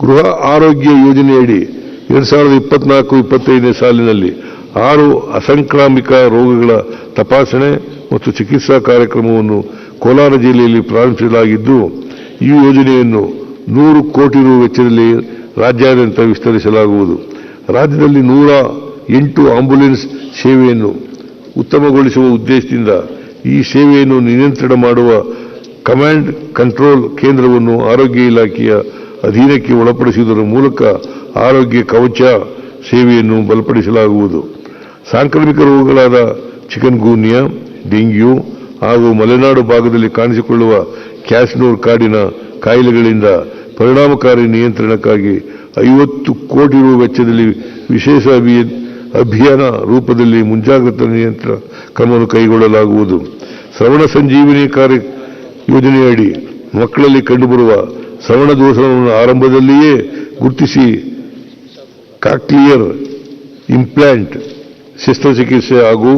ಗೃಹ ಆರೋಗ್ಯ ಯೋಜನೆಯಡಿ 2024-25ನೇ ಸಾಲಿನಲ್ಲಿ 6 ಅಸಂಕ್ರಾಮಿಕ ರೋಗಗಳ ತಪಾಸಣೆ ಮತ್ತು ಚಿಕಿತ್ಸಾ ಕಾರ್ಯಕ್ರಮವನ್ನು ಕೋಲಾರ ಜಿಲ್ಲೆಯಲ್ಲಿ ಪ್ರಾರಂಭಿಸಲಾಗಿದ್ದು, ಈ ಯೋಜನೆಯನ್ನು 100 ಕೋಟಿ ರು ವೆಚ್ಚದಲ್ಲಿ ರಾಜ್ಯಾದ್ಯಂತ ವಿಸ್ತರಿಸಲಾಗುವುದು. ರಾಜ್ಯದಲ್ಲಿ 108 ಆಂಬ್ಯುಲೆನ್ಸ್ ಸೇವೆಯನ್ನು ಉತ್ತಮಗೊಳಿಸುವ ಉದ್ದೇಶದಿಂದ ಈ ಸೇವೆಯನ್ನು ನಿಯಂತ್ರಣ ಮಾಡುವ ಕಮಾಂಡ್ ಕಂಟ್ರೋಲ್ ಕೇಂದ್ರವನ್ನು ಆರೋಗ್ಯ ಇಲಾಖೆಯ ಅಧೀನಕ್ಕೆ ಒಳಪಡಿಸುವುದರ ಮೂಲಕ ಆರೋಗ್ಯ ಕವಚ ಸೇವೆಯನ್ನು ಬಲಪಡಿಸಲಾಗುವುದು. ಸಾಂಕ್ರಾಮಿಕ ರೋಗಗಳಾದ ಚಿಕನ್ಗುನ್ಯಾ, ಡೆಂಗ್ಯೂ ಹಾಗೂ ಮಲೆನಾಡು ಭಾಗದಲ್ಲಿ ಕಾಣಿಸಿಕೊಳ್ಳುವ ಕ್ಯಾಶ್ನೂರ್ ಕಾಡಿನ ಕಾಯಿಲೆಗಳಿಂದ ಪರಿಣಾಮಕಾರಿ ನಿಯಂತ್ರಣಕ್ಕಾಗಿ 50 ಕೋಟಿ ರು ವೆಚ್ಚದಲ್ಲಿ ವಿಶೇಷ ಅಭಿಯಾನ ರೂಪದಲ್ಲಿ ಮುಂಜಾಗ್ರತಾ ನಿಯಂತ್ರಣ ಕ್ರಮವನ್ನು ಕೈಗೊಳ್ಳಲಾಗುವುದು. ಶ್ರವಣ ಸಂಜೀವಿನಿ ಯೋಜನೆಯಡಿ ಮಕ್ಕಳಲ್ಲಿ ಕಂಡುಬರುವ ಶ್ರವಣ ದೋಷವನ್ನು ಆರಂಭದಲ್ಲಿಯೇ ಗುರುತಿಸಿ ಕಾಕ್ಲಿಯರ್ ಇಂಪ್ಲಾಂಟ್ ಶಸ್ತ್ರಚಿಕಿತ್ಸೆ ಹಾಗೂ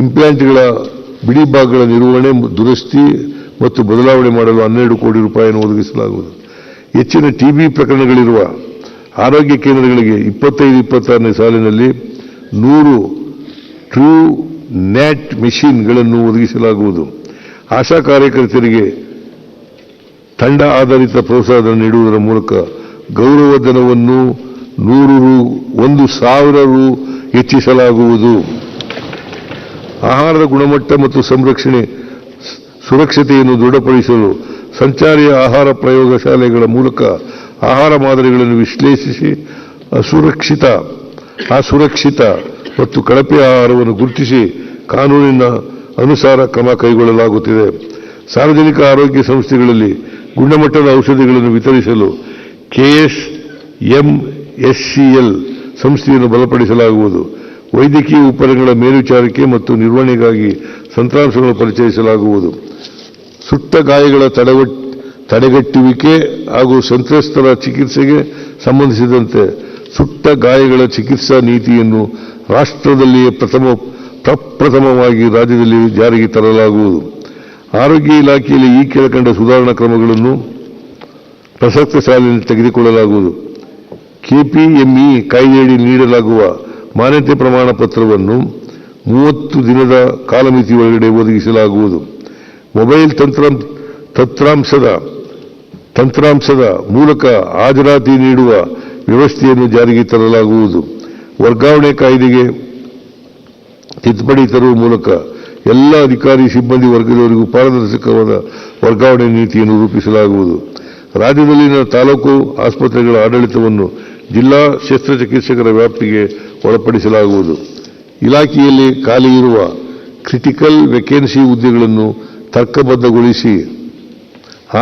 ಇಂಪ್ಲಾಂಟ್ಗಳ ಬಿಡಿ ಭಾಗಗಳ ನಿರ್ವಹಣೆ, ದುರಸ್ತಿ ಮತ್ತು ಬದಲಾವಣೆ ಮಾಡಲು 12 ಕೋಟಿ ರೂಪಾಯಿಯನ್ನು ಒದಗಿಸಲಾಗುವುದು. ಹೆಚ್ಚಿನ ಟಿಬಿ ಪ್ರಕರಣಗಳಿರುವ ಆರೋಗ್ಯ ಕೇಂದ್ರಗಳಿಗೆ 25-26ನೇ ಸಾಲಿನಲ್ಲಿ 100 ಟ್ರೂ ನ್ಯಾಟ್ ಮೆಷಿನ್ಗಳನ್ನು ಒದಗಿಸಲಾಗುವುದು. ಆಶಾ ಕಾರ್ಯಕರ್ತರಿಗೆ ತಂಡ ಆಧಾರಿತ ಪ್ರೋತ್ಸಾಹ ನೀಡುವುದರ ಮೂಲಕ ಗೌರವಧನವನ್ನು 1,000 ರು ಹೆಚ್ಚಿಸಲಾಗುವುದು. ಆಹಾರದ ಗುಣಮಟ್ಟ ಮತ್ತು ಸುರಕ್ಷತೆಯನ್ನು ದೃಢಪಡಿಸಲು ಸಂಚಾರಿ ಆಹಾರ ಪ್ರಯೋಗಶಾಲೆಗಳ ಮೂಲಕ ಆಹಾರ ಮಾದರಿಗಳನ್ನು ವಿಶ್ಲೇಷಿಸಿ ಅಸುರಕ್ಷಿತ ಮತ್ತು ಕಳಪೆ ಆಹಾರವನ್ನು ಗುರುತಿಸಿ ಕಾನೂನಿನ ಅನುಸಾರ ಕ್ರಮ ಕೈಗೊಳ್ಳಲಾಗುತ್ತಿದೆ. ಸಾರ್ವಜನಿಕ ಆರೋಗ್ಯ ಸಂಸ್ಥೆಗಳಲ್ಲಿ ಗುಣಮಟ್ಟದ ಔಷಧಿಗಳನ್ನು ವಿತರಿಸಲು KSMSCL ಸಂಸ್ಥೆಯನ್ನು ಬಲಪಡಿಸಲಾಗುವುದು. ವೈದ್ಯಕೀಯ ಉಪಕರಣಗಳ ಮೇಲ್ವಿಚಾರಕ್ಕೆ ಮತ್ತು ನಿರ್ವಹಣೆಗಾಗಿ ತಂತ್ರಾಂಶಗಳನ್ನು ಪರಿಚಯಿಸಲಾಗುವುದು. ಸುಟ್ಟ ಗಾಯಗಳ ತಡೆಗಟ್ಟುವಿಕೆ ಹಾಗೂ ಸಂತ್ರಸ್ತರ ಚಿಕಿತ್ಸೆಗೆ ಸಂಬಂಧಿಸಿದಂತೆ ಸುಟ್ಟ ಗಾಯಗಳ ಚಿಕಿತ್ಸಾ ನೀತಿಯನ್ನು ರಾಷ್ಟ್ರದಲ್ಲಿಯೇ ಪ್ರಪ್ರಥಮವಾಗಿ ರಾಜ್ಯದಲ್ಲಿ ಜಾರಿಗೆ ತರಲಾಗುವುದು. ಆರೋಗ್ಯ ಇಲಾಖೆಯಲ್ಲಿ ಈ ಕೆಳಕಂಡ ಸುಧಾರಣಾ ಕ್ರಮಗಳನ್ನು ಪ್ರಸಕ್ತ ಸಾಲಿನಲ್ಲಿ ತೆಗೆದುಕೊಳ್ಳಲಾಗುವುದು. KPME ಕಾಯ್ದೆಯಡಿ ನೀಡಲಾಗುವ ಮಾನ್ಯತೆ ಪ್ರಮಾಣ ಪತ್ರವನ್ನು 30 ದಿನದ ಕಾಲಮಿತಿ ಒಳಗಡೆ ಒದಗಿಸಲಾಗುವುದು. ಮೊಬೈಲ್ ತಂತ್ರಾಂಶದ ಮೂಲಕ ಹಾಜರಾತಿ ನೀಡುವ ವ್ಯವಸ್ಥೆಯನ್ನು ಜಾರಿಗೆ ತರಲಾಗುವುದು. ವರ್ಗಾವಣೆ ಕಾಯ್ದೆಗೆ ತಿದ್ದುಪಡಿ ತರುವ ಮೂಲಕ ಎಲ್ಲ ಅಧಿಕಾರಿ ಸಿಬ್ಬಂದಿ ವರ್ಗದವರಿಗೂ ಪಾರದರ್ಶಕವಾದ ವರ್ಗಾವಣೆ ನೀತಿಯನ್ನು ರೂಪಿಸಲಾಗುವುದು. ರಾಜ್ಯದಲ್ಲಿನ ತಾಲೂಕು ಆಸ್ಪತ್ರೆಗಳ ಆಡಳಿತವನ್ನು ಜಿಲ್ಲಾ ಶಸ್ತ್ರಚಿಕಿತ್ಸಕರ ವ್ಯಾಪ್ತಿಗೆ ಒಳಪಡಿಸಲಾಗುವುದು. ಇಲಾಖೆಯಲ್ಲಿ ಖಾಲಿ ಇರುವ ಕ್ರಿಟಿಕಲ್ ವೇಕೆನ್ಸಿ ಹುದ್ದೆಗಳನ್ನು ತರ್ಕಬದ್ಧಗೊಳಿಸಿ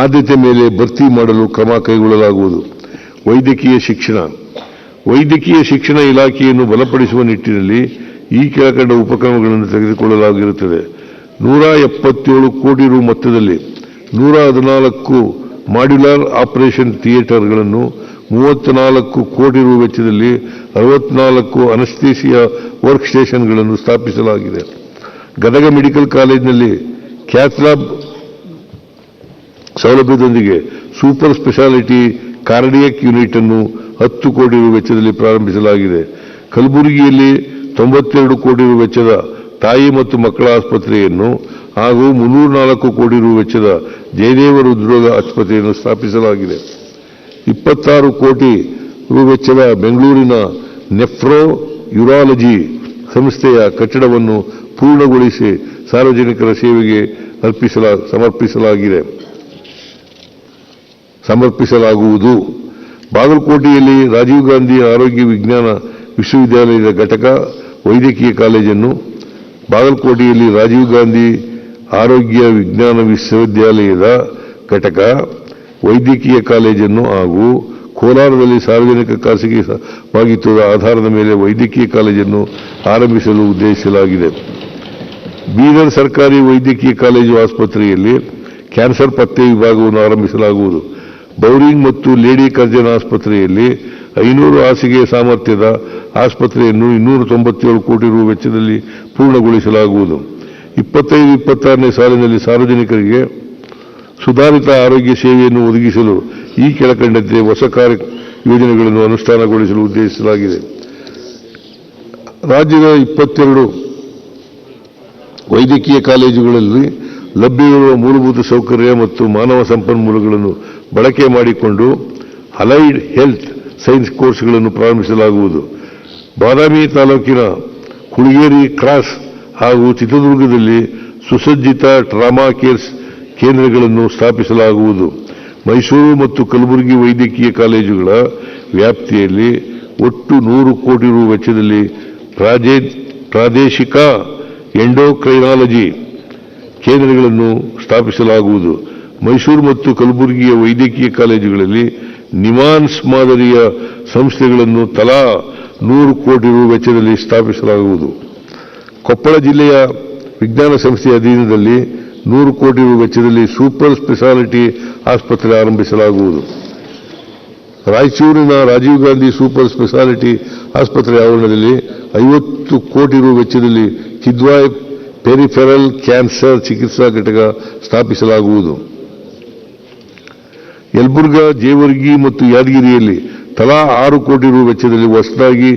ಆದ್ಯತೆ ಮೇಲೆ ಭರ್ತಿ ಮಾಡಲು ಕ್ರಮ ಕೈಗೊಳ್ಳಲಾಗುವುದು. ವೈದ್ಯಕೀಯ ಶಿಕ್ಷಣ ಇಲಾಖೆಯನ್ನು ಬಲಪಡಿಸುವ ನಿಟ್ಟಿನಲ್ಲಿ ಈ ಕೆಳಕಂಡ ಉಪಕ್ರಮಗಳನ್ನು ತೆಗೆದುಕೊಳ್ಳಲಾಗಿರುತ್ತದೆ. 177 ಕೋಟಿ ರು ಮೊತ್ತದಲ್ಲಿ 114 ಮಾಡ್ಯುಲರ್ ಆಪರೇಷನ್ ಥಿಯೇಟರ್ಗಳನ್ನು, 34 ಕೋಟಿ ರು ವೆಚ್ಚದಲ್ಲಿ 64 ಅನಸ್ತೇಸಿಯಾ ವರ್ಕ್ ಸ್ಟೇಷನ್ಗಳನ್ನು ಸ್ಥಾಪಿಸಲಾಗಿದೆ. ಗದಗ ಮೆಡಿಕಲ್ ಕಾಲೇಜಿನಲ್ಲಿ ಕ್ಯಾಥ್ಲ್ಯಾಬ್ ಸೌಲಭ್ಯದೊಂದಿಗೆ ಸೂಪರ್ ಸ್ಪೆಷಾಲಿಟಿ ಕಾರ್ಡಿಯಾಕ್ ಯೂನಿಟ್ ಅನ್ನು 10 ಕೋಟಿ ರು ವೆಚ್ಚದಲ್ಲಿ ಪ್ರಾರಂಭಿಸಲಾಗಿದೆ. ಕಲಬುರಗಿಯಲ್ಲಿ 92 ಕೋಟಿ ರು ವೆಚ್ಚದ ತಾಯಿ ಮತ್ತು ಮಕ್ಕಳ ಆಸ್ಪತ್ರೆಯನ್ನು ಹಾಗೂ 304 ಕೋಟಿ ರು ವೆಚ್ಚದ ಜಯದೇವ ಹೃದ್ರೋಗ ಆಸ್ಪತ್ರೆಯನ್ನು ಸ್ಥಾಪಿಸಲಾಗಿದೆ. 26 ಕೋಟಿ ರು ವೆಚ್ಚದ ಬೆಂಗಳೂರಿನ ನೆಫ್ರೋ ಯೂರಾಲಜಿ ಸಂಸ್ಥೆಯ ಕಟ್ಟಡವನ್ನು ಪೂರ್ಣಗೊಳಿಸಿ ಸಾರ್ವಜನಿಕರ ಸೇವೆಗೆ ಸಮರ್ಪಿಸಲಾಗುವುದು. ಬಾಗಲಕೋಟೆಯಲ್ಲಿ ರಾಜೀವ್ ಗಾಂಧಿ ಆರೋಗ್ಯ ವಿಜ್ಞಾನ ವಿಶ್ವವಿದ್ಯಾಲಯದ ಘಟಕ ವೈದ್ಯಕೀಯ ಕಾಲೇಜನ್ನು, ಬಾಗಲಕೋಟೆಯಲ್ಲಿ ರಾಜೀವ್ ಗಾಂಧಿ ಆರೋಗ್ಯ ವಿಜ್ಞಾನ ವಿಶ್ವವಿದ್ಯಾಲಯದ ಘಟಕ ವೈದ್ಯಕೀಯ ಕಾಲೇಜನ್ನು ಹಾಗೂ ಕೋಲಾರದಲ್ಲಿ ಸಾರ್ವಜನಿಕ ಖಾಸಗಿ ಭಾಗಿತ್ವದ ಆಧಾರದ ಮೇಲೆ ವೈದ್ಯಕೀಯ ಕಾಲೇಜನ್ನು ಆರಂಭಿಸಲು ಉದ್ದೇಶಿಸಲಾಗಿದೆ. ಬೀದರ್ ಸರ್ಕಾರಿ ವೈದ್ಯಕೀಯ ಕಾಲೇಜು ಆಸ್ಪತ್ರೆಯಲ್ಲಿ ಕ್ಯಾನ್ಸರ್ ಪತ್ತೆ ವಿಭಾಗವನ್ನು ಆರಂಭಿಸಲಾಗುವುದು. ಬೌರಿಂಗ್ ಮತ್ತು ಲೇಡಿ ಕರ್ಜನ್ ಆಸ್ಪತ್ರೆಯಲ್ಲಿ 500 ಹಾಸಿಗೆ ಸಾಮರ್ಥ್ಯದ ಆಸ್ಪತ್ರೆಯನ್ನು 297 ಕೋಟಿ ರು ವೆಚ್ಚದಲ್ಲಿ ಪೂರ್ಣಗೊಳಿಸಲಾಗುವುದು. 25-26ನೇ ಸಾಲಿನಲ್ಲಿ ಸಾರ್ವಜನಿಕರಿಗೆ ಸುಧಾರಿತ ಆರೋಗ್ಯ ಸೇವೆಯನ್ನು ಒದಗಿಸಲು ಈ ಕೆಳಕಂಡಂತೆ ಹೊಸ ಕಾರ್ಯ ಯೋಜನೆಗಳನ್ನು ಅನುಷ್ಠಾನಗೊಳಿಸಲು ಉದ್ದೇಶಿಸಲಾಗಿದೆ. ರಾಜ್ಯದ 22 ವೈದ್ಯಕೀಯ ಕಾಲೇಜುಗಳಲ್ಲಿ ಲಭ್ಯವಿರುವ ಮೂಲಭೂತ ಸೌಕರ್ಯ ಮತ್ತು ಮಾನವ ಸಂಪನ್ಮೂಲಗಳನ್ನು ಬಳಕೆ ಮಾಡಿಕೊಂಡು ಅಲೈಡ್ ಹೆಲ್ತ್ ಸೈನ್ಸ್ ಕೋರ್ಸ್ಗಳನ್ನು ಪ್ರಾರಂಭಿಸಲಾಗುವುದು. ಬಾದಾಮಿ ತಾಲೂಕಿನ ಹುಳಿಗೇರಿ ಕ್ರಾಸ್ ಹಾಗೂ ಚಿತ್ರದುರ್ಗದಲ್ಲಿ ಸುಸಜ್ಜಿತ ಟ್ರಾಮಾ ಕೇರ್ ಕೇಂದ್ರಗಳನ್ನು ಸ್ಥಾಪಿಸಲಾಗುವುದು. ಮೈಸೂರು ಮತ್ತು ಕಲಬುರಗಿ ವೈದ್ಯಕೀಯ ಕಾಲೇಜುಗಳ ವ್ಯಾಪ್ತಿಯಲ್ಲಿ ಒಟ್ಟು 100 ಕೋಟಿ ರು ವೆಚ್ಚದಲ್ಲಿ ಪ್ರಾದೇಶಿಕ ಎಂಡೋಕ್ರೈನಾಲಜಿ ಕೇಂದ್ರಗಳನ್ನು ಸ್ಥಾಪಿಸಲಾಗುವುದು. ಮೈಸೂರು ಮತ್ತು ಕಲಬುರಗಿಯ ವೈದ್ಯಕೀಯ ಕಾಲೇಜುಗಳಲ್ಲಿ ನಿಮಾನ್ಸ್ ಮಾದರಿಯ ಸಂಸ್ಥೆಗಳನ್ನು ತಲಾ 100 ಕೋಟಿ ರು ವೆಚ್ಚದಲ್ಲಿ ಸ್ಥಾಪಿಸಲಾಗುವುದು. ಕೊಪ್ಪಳ ಜಿಲ್ಲೆಯ ವಿಜ್ಞಾನ ಸಂಸ್ಥೆಯ ಅಧೀನದಲ್ಲಿ 100 ಕೋಟಿ ರು ವೆಚ್ಚದಲ್ಲಿ ಸೂಪರ್ ಸ್ಪೆಷಾಲಿಟಿ ಆಸ್ಪತ್ರೆ ಆರಂಭಿಸಲಾಗುವುದು. ರಾಯಚೂರಿನ ರಾಜೀವ್ ಗಾಂಧಿ ಸೂಪರ್ ಸ್ಪೆಷಾಲಿಟಿ ಆಸ್ಪತ್ರೆ ಆವರಣದಲ್ಲಿ 50 ಕೋಟಿ ರು ವೆಚ್ಚದಲ್ಲಿ ಕಿದ್ವಾಯ್ ಪೆರಿಫೆರಲ್ ಕ್ಯಾನ್ಸರ್ ಚಿಕಿತ್ಸಾ ಘಟಕ ಸ್ಥಾಪಿಸಲಾಗುವುದು. ಯಲಬುರ್ಗಾ, ಜೇವರ್ಗಿ ಮತ್ತು ಯಾದಗಿರಿಯಲ್ಲಿ ತಲಾ 6 ಕೋಟಿ ರು ವೆಚ್ಚದಲ್ಲಿ ಹೊಸದಾಗಿ